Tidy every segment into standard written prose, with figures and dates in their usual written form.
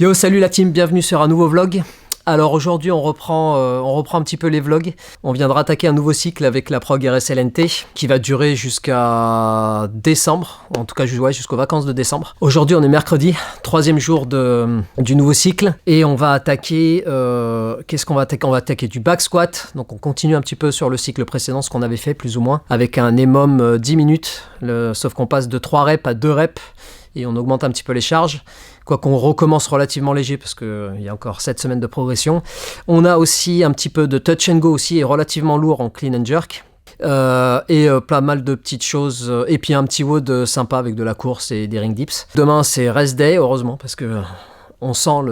Yo, salut la team, bienvenue sur un nouveau vlog. Alors aujourd'hui on reprend un petit peu les vlogs. On viendra attaquer un nouveau cycle avec la prog RSLNT qui va durer jusqu'à décembre, en tout cas jusqu'aux vacances de décembre. Aujourd'hui on est mercredi, troisième jour du nouveau cycle et on va attaquer, qu'est-ce qu'on va attaquer? On va attaquer du back squat, donc on continue un petit peu sur le cycle précédent, ce qu'on avait fait plus ou moins, avec un EMOM 10 minutes, sauf qu'on passe de 3 reps à 2 reps et on augmente un petit peu les charges. Quoi qu'on recommence relativement léger parce qu'il y a encore 7 semaines de progression. On a aussi un petit peu de touch and go aussi et relativement lourd en clean and jerk. Et pas mal de petites choses. Et puis un petit WOD sympa avec de la course et des ring dips. Demain c'est rest day, heureusement, parce que on sent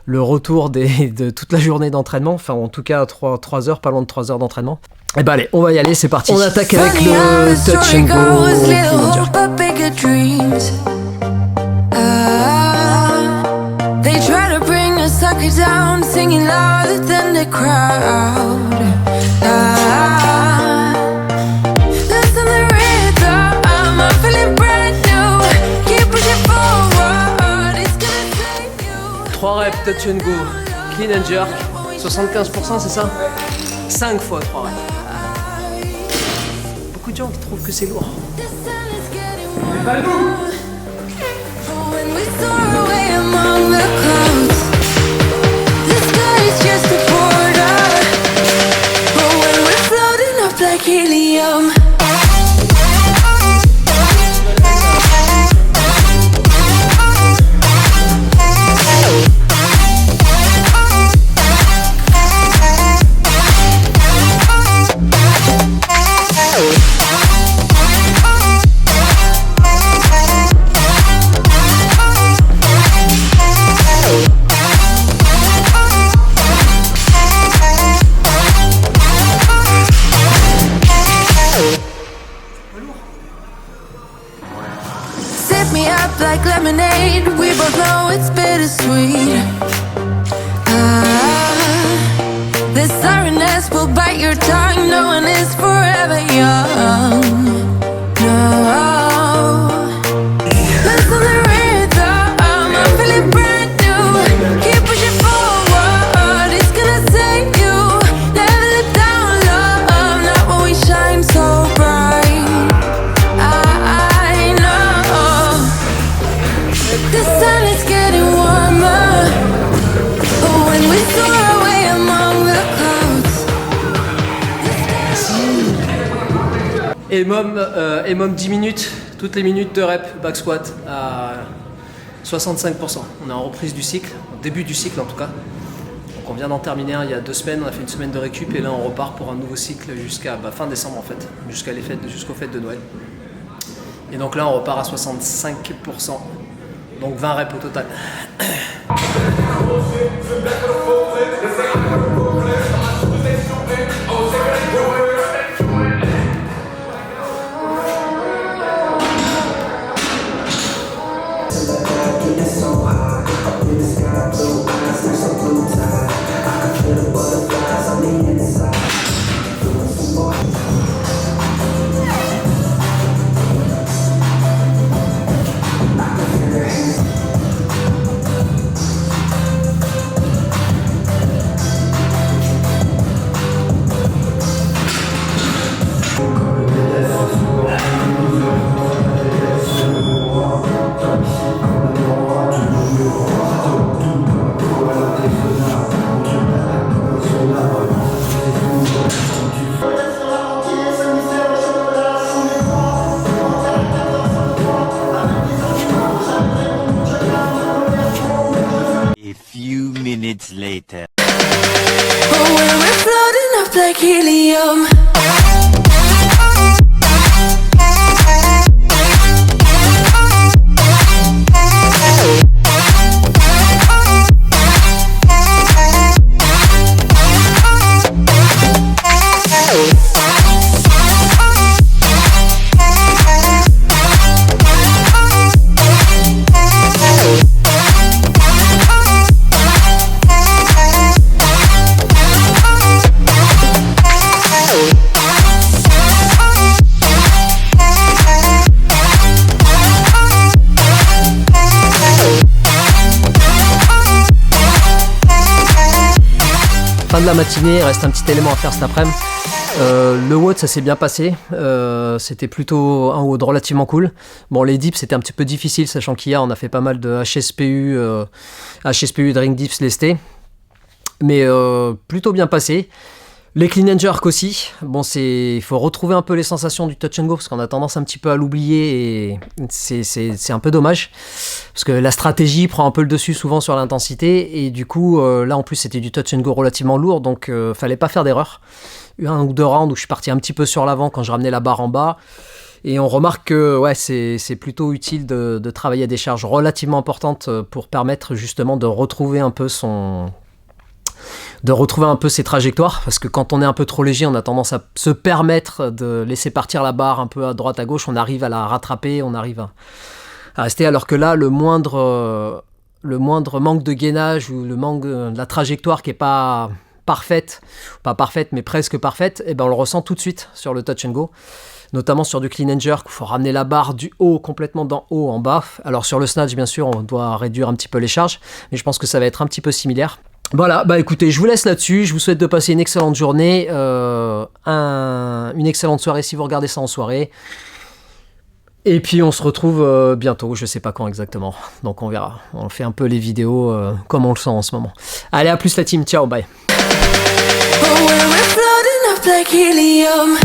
le retour de toute la journée d'entraînement. Enfin en tout cas 3 heures, pas loin de 3 heures d'entraînement. Et bah allez, on va y aller, c'est parti. On attaque avec le touch and go clean and jerk. They try to bring a sucker down, singing louder than the crowd. Listen the rhythm, I'm feeling brand new. Keep pushing forward, it's gonna save you. 3 reps touch and go, clean and jerk, 75% c'est ça? 5 fois 3 reps. Beaucoup de gens qui trouvent que c'est lourd. The sun is getting warmer. When we soar away among the clouds, the sky is just a border. But when we're floating up like helium, 'Sip me up like lemonade. We both know it's bittersweet. This sorrowness will bite your tongue. No one is forever young. No. Listen the rhythm, I'm feeling brand new. Keep pushing forward, it's gonna save you. Never let down, love, not when we shine so bright. I know the sun is getting warmer. But when we soar away among the clouds. EMOM 10 minutes, toutes les minutes de rep, back squat à 65%. On est en reprise du cycle, au début du cycle en tout cas. Donc on vient d'en terminer un il y a 2 semaines, on a fait une semaine de récup et là on repart pour un nouveau cycle jusqu'à fin décembre en fait, jusqu'aux fêtes de Noël. Et donc là on repart à 65%, donc 20 reps au total. A few minutes later. But when we're floating up like helium. de la matinée, il reste un petit élément à faire cet après-midi. Le WOD ça s'est bien passé, c'était plutôt un WOD relativement cool. Bon les dips c'était un petit peu difficile sachant qu'hier on a fait pas mal de HSPU, HSPU Drink Dips lestés, mais plutôt bien passé. Les clean and jerk aussi, bon il faut retrouver un peu les sensations du touch and go parce qu'on a tendance un petit peu à l'oublier et c'est un peu dommage parce que la stratégie prend un peu le dessus souvent sur l'intensité et du coup là en plus c'était du touch and go relativement lourd donc fallait pas faire d'erreur. Un ou deux rounds où je suis parti un petit peu sur l'avant quand je ramenais la barre en bas et on remarque que ouais, c'est plutôt utile de travailler à des charges relativement importantes pour permettre justement de retrouver un peu ses trajectoires parce que quand on est un peu trop léger on a tendance à se permettre de laisser partir la barre un peu à droite à gauche, on arrive à la rattraper, on arrive à rester alors que là le moindre manque de gainage ou le manque de la trajectoire qui est pas parfaite mais presque parfaite, et ben on le ressent tout de suite sur le touch and go, notamment sur du clean and jerk où il faut ramener la barre du haut complètement d'en haut en bas. Alors sur le snatch bien sûr on doit réduire un petit peu les charges mais je pense que ça va être un petit peu similaire. Voilà, bah écoutez, je vous laisse là-dessus, je vous souhaite de passer une excellente journée, une excellente soirée si vous regardez ça en soirée. Et puis on se retrouve bientôt, je sais pas quand exactement, donc on verra. On fait un peu les vidéos comme on le sent en ce moment. Allez, à plus la team, ciao, bye. Oh, we're floating up like helium.